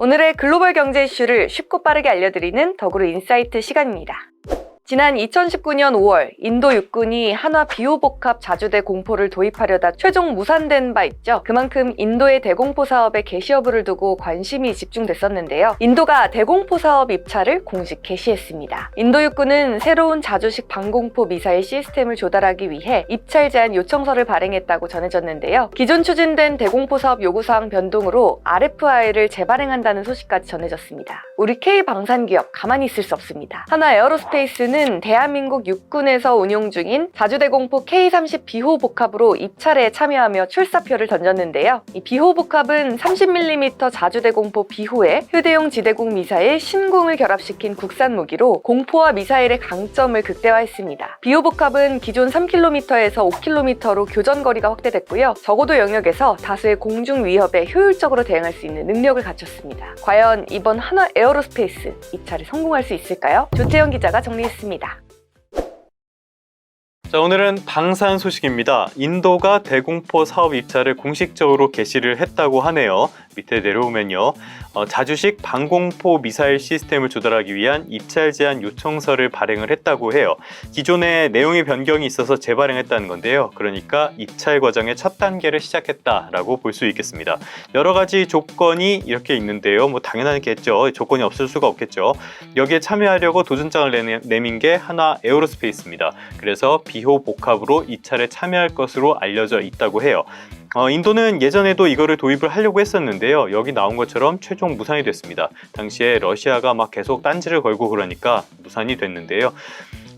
오늘의 글로벌 경제 이슈를 쉽고 빠르게 알려드리는 더그로 인사이트 시간입니다. 지난 2019년 5월 인도 육군이 한화 비호복합 자주대 공포를 도입하려다 최종 무산된 바 있죠. 그만큼 인도의 대공포 사업에 개시 여부를 두고 관심이 집중됐었는데요. 인도가 대공포 사업 입찰을 공식 개시했습니다. 인도 육군은 새로운 자주식 방공포 미사일 시스템을 조달하기 위해 입찰 제한 요청서를 발행했다고 전해졌는데요. 기존 추진된 대공포 사업 요구사항 변동으로 RFI를 재발행한다는 소식까지 전해졌습니다. 우리 K방산기업 가만히 있을 수 없습니다. 한화 에어로스페이스는 대한민국 육군에서 운용 중인 자주대공포 K30 비호복합으로 입찰에 참여하며 출사표를 던졌는데요. 이 비호복합은 30mm 자주대공포 비호에 휴대용 지대공 미사일 신궁을 결합시킨 국산 무기로 공포와 미사일의 강점을 극대화했습니다. 비호복합은 기존 3km에서 5km로 교전거리가 확대됐고요. 저고도 영역에서 다수의 공중 위협에 효율적으로 대응할 수 있는 능력을 갖췄습니다. 과연 이번 한화 에어로스페이스 입찰에 성공할 수 있을까요? 조태영 기자가 정리했습니다. 자, 오늘은 방산 소식입니다. 인도가 대공포 사업 입찰을 공식적으로 개시를 했다고 하네요. 밑에 내려오면요. 자주식 방공포 미사일 시스템을 조달하기 위한 입찰 제한 요청서를 발행을 했다고 해요. 기존에 내용의 변경이 있어서 재발행했다는 건데요. 그러니까 입찰 과정의 첫 단계를 시작했다라고 볼 수 있겠습니다. 여러 가지 조건이 이렇게 있는데요. 뭐 당연하겠죠. 조건이 없을 수가 없겠죠. 여기에 참여하려고 도전장을 내민 게 한화 에어로스페이스입니다. 그래서 비호복합으로 입찰에 참여할 것으로 알려져 있다고 해요. 인도는 예전에도 이거를 도입을 하려고 했었는데요. 여기 나온 것처럼 최종 무산이 됐습니다. 당시에 러시아가 막 계속 딴지를 걸고 그러니까 무산이 됐는데요.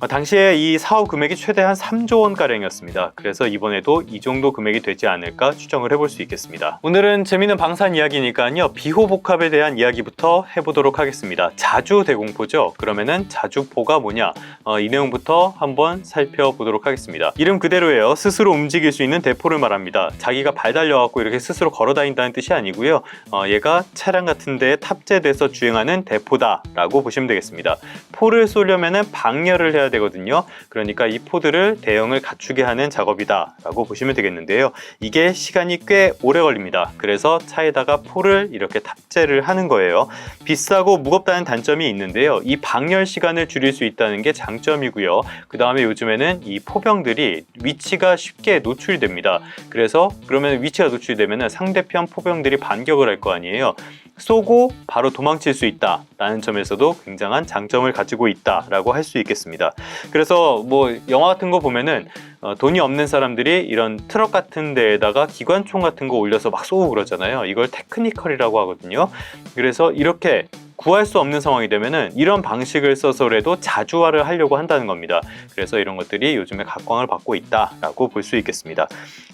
당시에 이 사업 금액이 최대 한 3조 원가량이었습니다. 그래서 이번에도 이 정도 금액이 되지 않을까 추정을 해볼 수 있겠습니다. 오늘은 재미있는 방산 이야기니까요. 비호복합에 대한 이야기부터 해보도록 하겠습니다. 자주대공포죠. 그러면은 자주포가 뭐냐? 이 내용부터 한번 살펴보도록 하겠습니다. 이름 그대로예요. 스스로 움직일 수 있는 대포를 말합니다. 자기가 발 달려갖고 이렇게 스스로 걸어 다닌다는 뜻이 아니고요. 얘가 차량 같은 데에 탑재돼서 주행하는 대포다 라고 보시면 되겠습니다. 포를 쏘려면은 방열을 해야 되거든요. 그러니까 이 포들을 대형을 갖추게 하는 작업이다 라고 보시면 되겠는데요. 이게 시간이 꽤 오래 걸립니다. 그래서 차에다가 포를 이렇게 탑재를 하는 거예요. 비싸고 무겁다는 단점이 있는데요. 이 방열 시간을 줄일 수 있다는 게 장점이고요. 그 다음에 요즘에는 이 포병들이 위치가 쉽게 노출이 됩니다. 그래서 그러면 위치가 노출되면 상대편 포병들이 반격을 할 거 아니에요. 쏘고 바로 도망칠 수 있다 라는 점에서도 굉장한 장점을 가지고 있다 라고 할 수 있겠습니다. 그래서 뭐 영화 같은 거 보면은 돈이 없는 사람들이 이런 트럭 같은 데에다가 기관총 같은 거 올려서 막 쏘고 그러잖아요. 이걸 테크니컬이라고 하거든요. 그래서 이렇게 구할 수 없는 상황이 되면은 이런 방식을 써서라도 자주화를 하려고 한다는 겁니다. 그래서 이런 것들이 요즘에 각광을 받고 있다라고 볼 수 있겠습니다.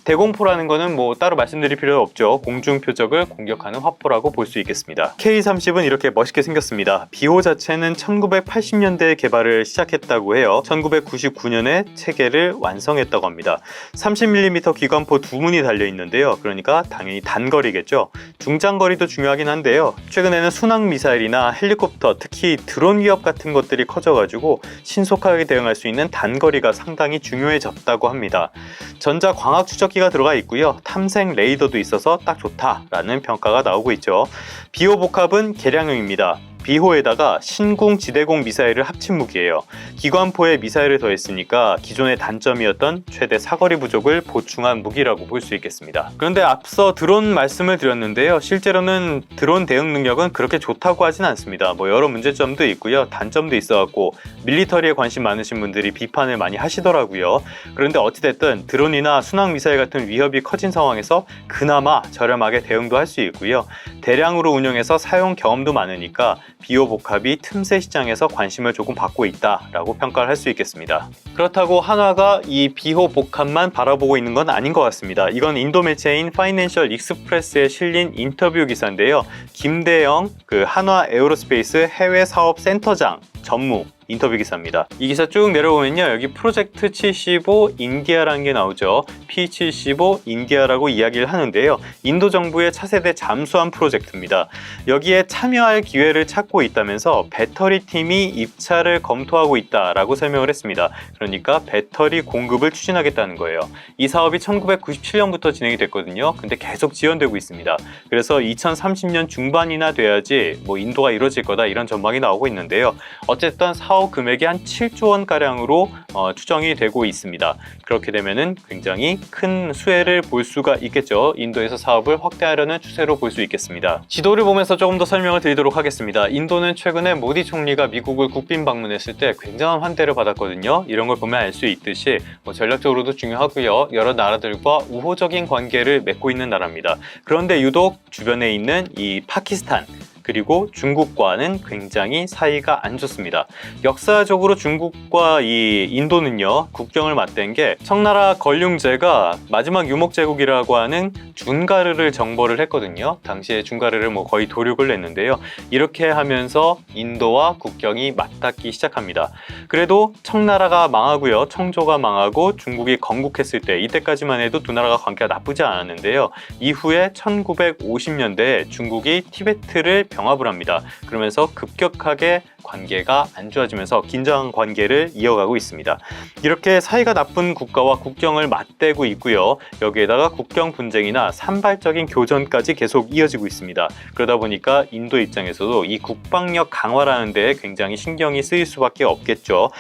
대공포라는 거는 뭐 따로 말씀드릴 필요 없죠. 공중 표적을 공격하는 화포라고 볼 수 있겠습니다. K30은 이렇게 멋있게 생겼습니다. 비호 자체는 1980년대에 개발을 시작했다고 해요. 1999년에 체계를 완성했다고 합니다. 30mm 기관포 2문이 달려 있는데요. 그러니까 당연히 단거리겠죠. 중장거리도 중요하긴 한데요. 최근에는 순항 미사일이나 헬리콥터, 특히 드론 위협 같은 것들이 커져가지고 신속하게 대응할 수 있는 단거리가 상당히 중요해졌다고 합니다. 전자 광학 추적기가 들어가 있고요. 탐색 레이더도 있어서 딱 좋다라는 평가가 나오고 있죠. 비호복합은 개량형입니다. 비호에다가 신궁 지대공 미사일을 합친 무기예요. 기관포에 미사일을 더했으니까 기존의 단점이었던 최대 사거리 부족을 보충한 무기라고 볼 수 있겠습니다. 그런데 앞서 드론 말씀을 드렸는데요. 실제로는 드론 대응 능력은 그렇게 좋다고 하진 않습니다. 뭐 여러 문제점도 있고요. 단점도 있어갖고 밀리터리에 관심 많으신 분들이 비판을 많이 하시더라고요. 그런데 어찌됐든 드론이나 순항 미사일 같은 위협이 커진 상황에서 그나마 저렴하게 대응도 할 수 있고요. 대량으로 운영해서 사용 경험도 많으니까 비호복합이 틈새 시장에서 관심을 조금 받고 있다라고 평가를 할 수 있겠습니다. 그렇다고 한화가 이 비호복합만 바라보고 있는 건 아닌 것 같습니다. 이건 인도 매체인 파이낸셜 익스프레스에 실린 인터뷰 기사인데요. 김대영 한화 에어로스페이스 해외 사업 센터장 전무 인터뷰 기사입니다. 이 기사 쭉 내려보면요, 여기 프로젝트 75 인디아라는 게 나오죠. P75 인디아라고 이야기를 하는데요, 인도 정부의 차세대 잠수함 프로젝트입니다. 여기에 참여할 기회를 찾고 있다면서 배터리 팀이 입찰을 검토하고 있다라고 설명을 했습니다. 그러니까 배터리 공급을 추진하겠다는 거예요. 이 사업이 1997년부터 진행이 됐거든요. 근데 계속 지연되고 있습니다. 그래서 2030년 중반이나 돼야지 인도가 이루어질 거다, 이런 전망이 나오고 있는데요. 어쨌든 사업 금액이 한 7조 원 가량으로 추정이 되고 있습니다. 그렇게 되면은 굉장히 큰 수혜를 볼 수가 있겠죠. 인도에서 사업을 확대하려는 추세로 볼 수 있겠습니다. 지도를 보면서 조금 더 설명을 드리도록 하겠습니다. 인도는 최근에 모디 총리가 미국을 국빈 방문했을 때 굉장한 환대를 받았거든요. 이런 걸 보면 알 수 있듯이 전략적으로도 중요하고요, 여러 나라들과 우호적인 관계를 맺고 있는 나라입니다. 그런데 유독 주변에 있는 이 파키스탄 그리고 중국과는 굉장히 사이가 안 좋습니다. 역사적으로 중국과 이 인도는요, 국경을 맞댄 게 청나라 걸륭제가 마지막 유목제국이라고 하는 준가르를 정벌을 했거든요. 당시에 준가르를 거의 도륙을 냈는데요. 이렇게 하면서 인도와 국경이 맞닿기 시작합니다. 그래도 청나라가 망하고요, 청조가 망하고 중국이 건국했을 때, 이때까지만 해도 두 나라가 관계가 나쁘지 않았는데요. 이후에 1950년대에 중국이 티베트를 병합을 합니다. 그러면서 급격하게 관계가 안 좋아지면서 긴장 관계를 이어가고 있습니다. 이렇게 사이가 나쁜 국가와 국경을 맞대고 있고요. 여기에다가 국경 분쟁이나 산발적인 교전까지 계속 이어지고 있습니다. 그러다 보니까 인도 입장에서도 이 국방력 강화라는 데에 굉장히 신경이 쓰일 수밖에 없겠죠.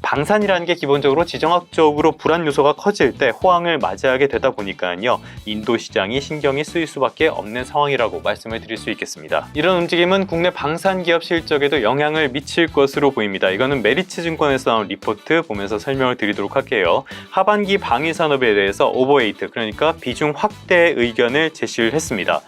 방산이라는 게 기본적으로 지정학적으로 불안 요소가 커질 때 호황을 맞이하게 되다 보니까요, 인도 시장이 신경이 쓰일 수밖에 없는 상황이라고 말씀을 드릴 수 있겠습니다. 이런 움직임은 국내 방산 기업 실적에도 영향을 미칠 것으로 보입니다. 이거는 메리츠 증권에서 나온 리포트 보면서 설명을 드리도록 할게요. 하반기 방위 산업에 대해서 오버웨이트, 그러니까 비중 확대 의견을 제시를 했습니다.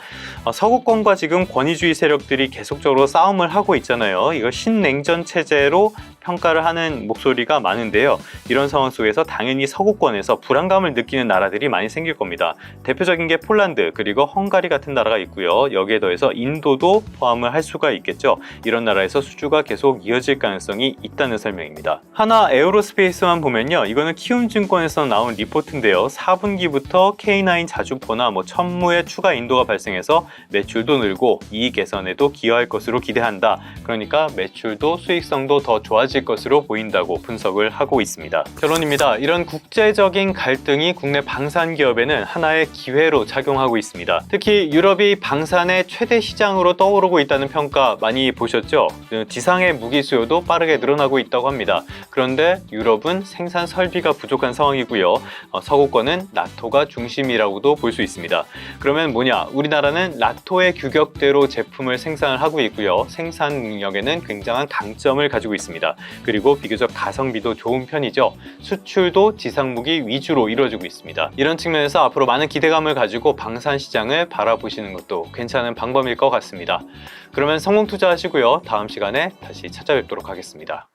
서구권과 지금 권위주의 세력들이 계속적으로 싸움을 하고 있잖아요. 이거 신냉전 체제로 평가를 하는 목소리가 많은데요. 이런 상황 속에서 당연히 서구권에서 불안감을 느끼는 나라들이 많이 생길 겁니다. 대표적인 게 폴란드 그리고 헝가리 같은 나라가 있고요. 여기에 더해서 인도도 포함을 할 수가 있겠죠. 이런 나라에서 수주가 계속 이어질 가능성이 있다는 설명입니다. 하나 에어로스페이스만 보면요, 이거는 키움증권에서 나온 리포트인데요. 4분기부터 K9 자주포나 천무의 추가 인도가 발생해서 매출도 늘고 이익 개선에도 기여할 것으로 기대한다. 그러니까 매출도 수익성도 더 좋아질 것으로 보인다고 분석을 하고 있습니다. 결론입니다. 이런 국제적인 갈등이 국내 방산 기업에는 하나의 기회로 작용하고 있습니다. 특히 유럽이 방산의 최대 시장으로 떠오르고 있다는 평가 많이 보셨죠? 지상의 무기 수요도 빠르게 늘어나고 있다고 합니다. 그런데 유럽은 생산 설비가 부족한 상황이고요. 서구권은 나토가 중심이라고도 볼 수 있습니다. 그러면 뭐냐? 우리나라는 나토의 규격대로 제품을 생산을 하고 있고요. 생산 능력에는 굉장한 강점을 가지고 있습니다. 그리고 비교적 가성비도 좋은 편이죠. 수출도 지상무기 위주로 이루어지고 있습니다. 이런 측면에서 앞으로 많은 기대감을 가지고 방산 시장을 바라보시는 것도 괜찮은 방법일 것 같습니다. 그러면 성공 투자하시고요. 다음 시간에 다시 찾아뵙도록 하겠습니다.